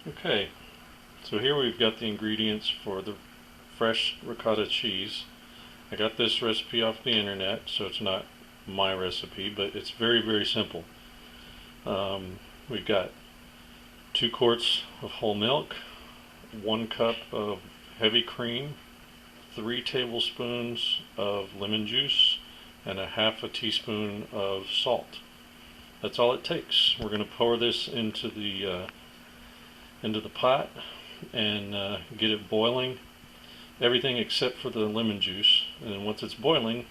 Okay, so here we've got the ingredients for the fresh ricotta cheese. I got this recipe off the internet, so it's not my recipe, but it's very, very simple. We've got 2 quarts of whole milk, 1 cup of heavy cream, 3 tablespoons of lemon juice, and a half a teaspoon of salt. That's all it takes. We're going to pour this into the pot and get it boiling. Everything except for the lemon juice. And then once it's boiling,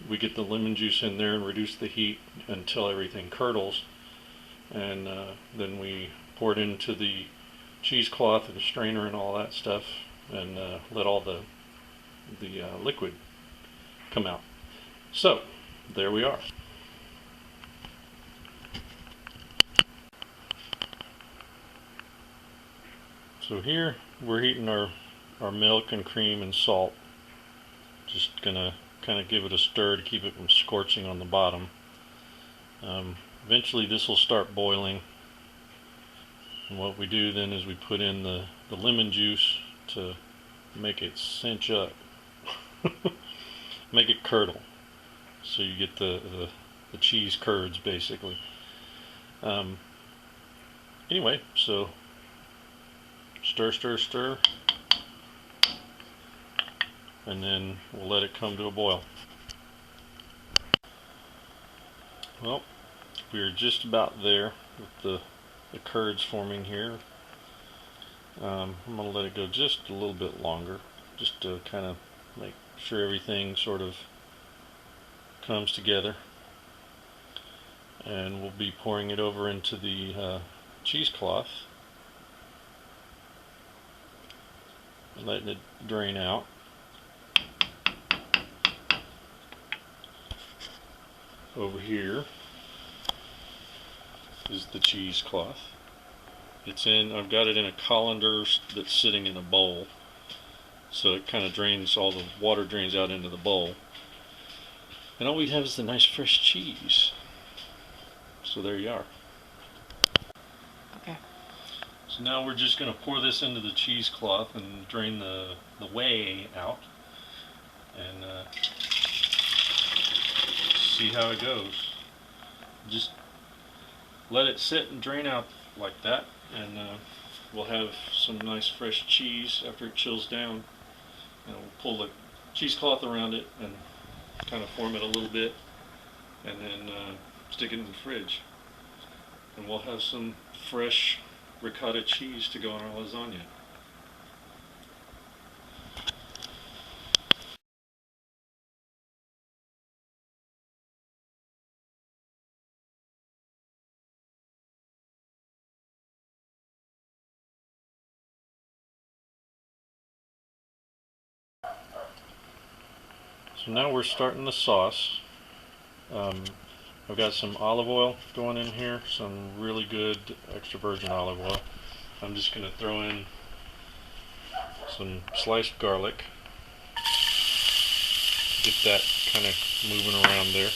we get the lemon juice in there and reduce the heat until everything curdles. And then we pour it into the cheesecloth and strainer and all that stuff, and let all the liquid come out. So there we are. So here we're heating our milk and cream and salt. Just gonna kind of give it a stir to keep it from scorching on the bottom. Eventually this will start boiling, and what we do then is we put in the lemon juice to make it cinch up, make it curdle, so you get the cheese curds basically. Anyway, so stir, stir, stir, and then we'll let it come to a boil. Well, we're just about there with the curds forming here. I'm going to let it go just a little bit longer, just to kind of make sure everything sort of comes together. And we'll be pouring it over into the cheesecloth, letting it drain out. Over here is the cheesecloth. I've got it in a colander that's sitting in a bowl, so it kind of drains, all the water drains out into the bowl. And all we have is the nice fresh cheese. So there you are. Okay. So now we're just going to pour this into the cheesecloth and drain the whey out, and see how it goes. Just let it sit and drain out like that, and we'll have some nice fresh cheese after it chills down. And we'll pull the cheesecloth around it and kind of form it a little bit, and then stick it in the fridge. And we'll have some fresh ricotta cheese to go on our lasagna. So now we're starting the sauce. I've got some olive oil going in here, some really good extra virgin olive oil. I'm just going to throw in some sliced garlic, get that kind of moving around there.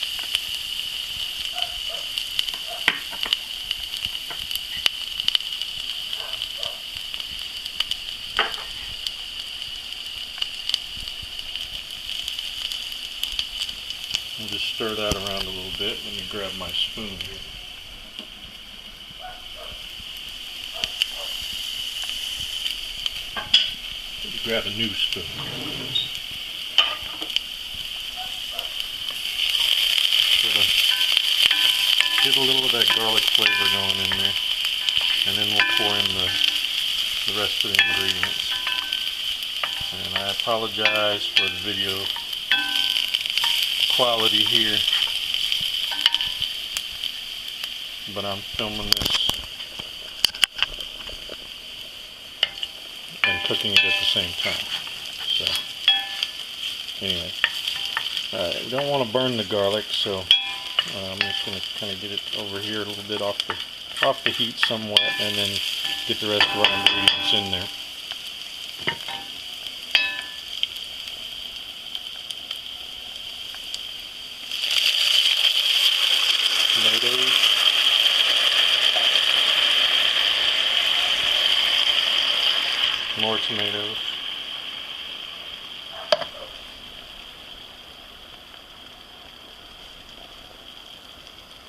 And just stir that around a little bit. Let me grab my spoon here. Grab a new spoon. Sort of get a little of that garlic flavor going in there, and then we'll pour in the rest of the ingredients. And I apologize for the video quality here, but I'm filming this and cooking it at the same time. So anyway, we don't want to burn the garlic, so I'm just going to kind of get it over here a little bit off the heat somewhat, and then get the rest of our ingredients in there. Tomatoes, more tomatoes.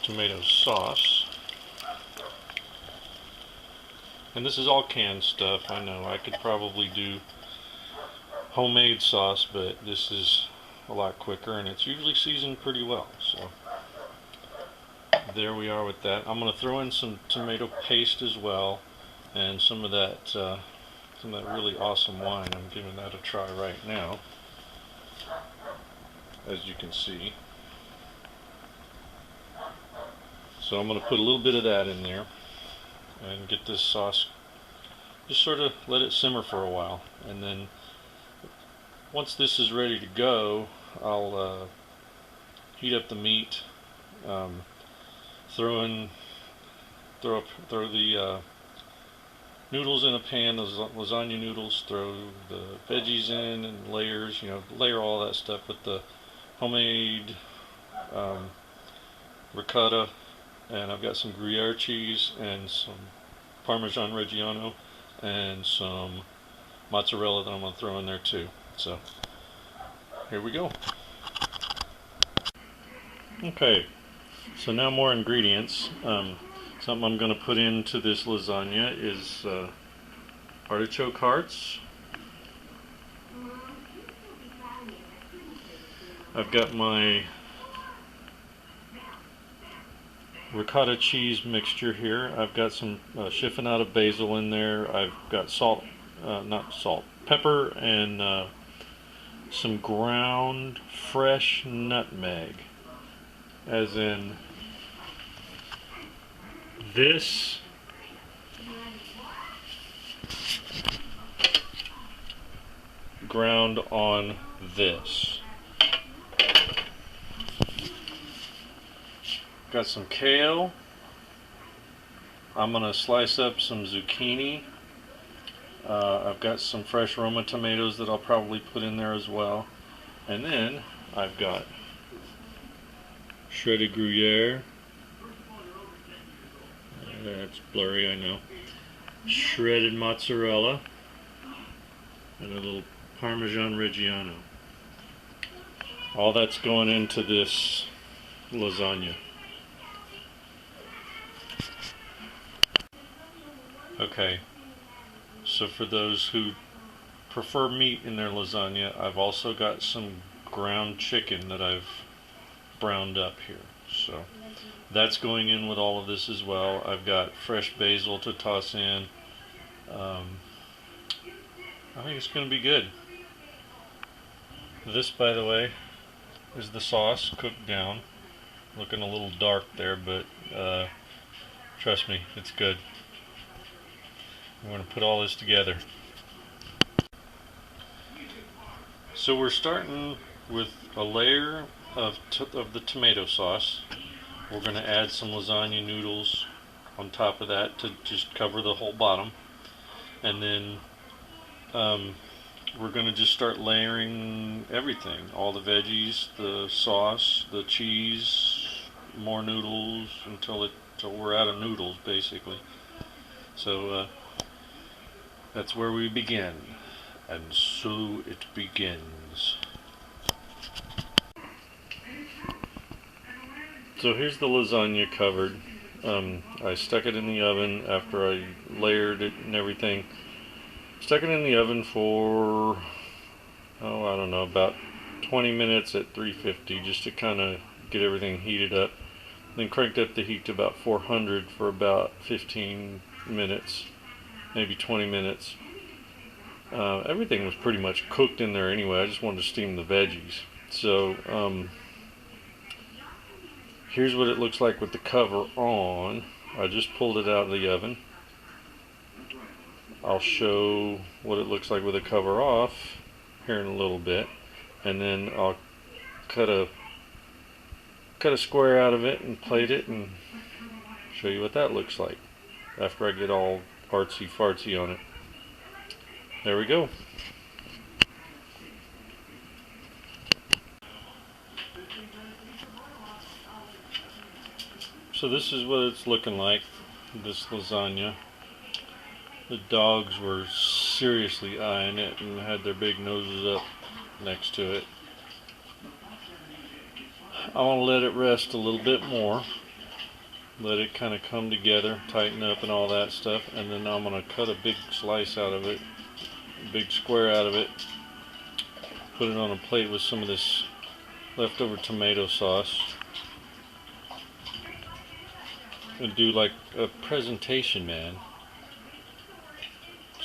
Tomato sauce. And this is all canned stuff. I know I could probably do homemade sauce, but this is a lot quicker and it's usually seasoned pretty well. So there we are with that. I'm going to throw in some tomato paste as well, and some of that really awesome wine. I'm giving that a try right now, as you can see. So I'm going to put a little bit of that in there and get this sauce, just sort of let it simmer for a while, and then once this is ready to go, I'll heat up the meat, throw the noodles in a pan, those lasagna noodles, throw the veggies in and layers, layer all that stuff with the homemade ricotta, and I've got some Gruyere cheese and some Parmesan Reggiano and some mozzarella that I'm going to throw in there too. So here we go. Okay, so now more ingredients. Something I'm going to put into this lasagna is artichoke hearts. I've got my ricotta cheese mixture here. I've got some chiffonata basil in there. I've got pepper, and some ground fresh nutmeg, as in this ground on this. Got some kale. I'm going to slice up some zucchini. I've got some fresh Roma tomatoes that I'll probably put in there as well. And then I've got shredded Gruyere. That's blurry, I know. Shredded mozzarella. And a little Parmesan Reggiano. All that's going into this lasagna. Okay, so for those who prefer meat in their lasagna, I've also got some ground chicken that I've browned up here. So that's going in with all of this as well. I've got fresh basil to toss in. I think it's going to be good. This, by the way, is the sauce cooked down. Looking a little dark there, but trust me, it's good. I'm going to put all this together. So we're starting with a layer of the tomato sauce. We're going to add some lasagna noodles on top of that to just cover the whole bottom. And then we're going to just start layering everything. All the veggies, the sauce, the cheese, more noodles, until we're out of noodles, basically. So that's where we begin, and so it begins. So here's the lasagna covered. I stuck it in the oven after I layered it and everything. Stuck it in the oven for, I don't know, about 20 minutes at 350, just to kind of get everything heated up. Then cranked up the heat to about 400 for about 15 minutes. Maybe 20 minutes. Everything was pretty much cooked in there anyway. I just wanted to steam the veggies. So here's what it looks like with the cover on. I just pulled it out of the oven. I'll show what it looks like with the cover off here in a little bit, and then I'll cut a square out of it and plate it and show you what that looks like after I get all artsy fartsy on it. There we go. So this is what it's looking like, this lasagna. The dogs were seriously eyeing it and had their big noses up next to it. I want to let it rest a little bit more. Let it kind of come together, tighten up and all that stuff, and then I'm going to cut a big slice out of it, a big square out of it, put it on a plate with some of this leftover tomato sauce, and do like a presentation, man.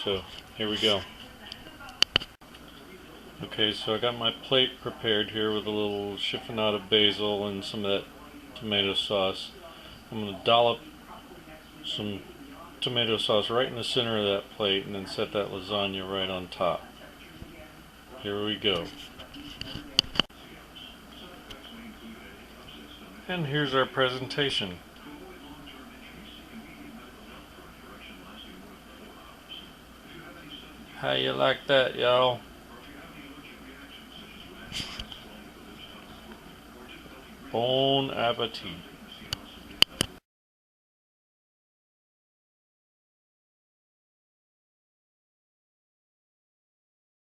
So here we go. Okay, so I got my plate prepared here with a little chiffonade of basil and some of that tomato sauce. I'm going to dollop some tomato sauce right in the center of that plate and then set that lasagna right on top. Here we go. And here's our presentation. How you like that, y'all? Bon appetit.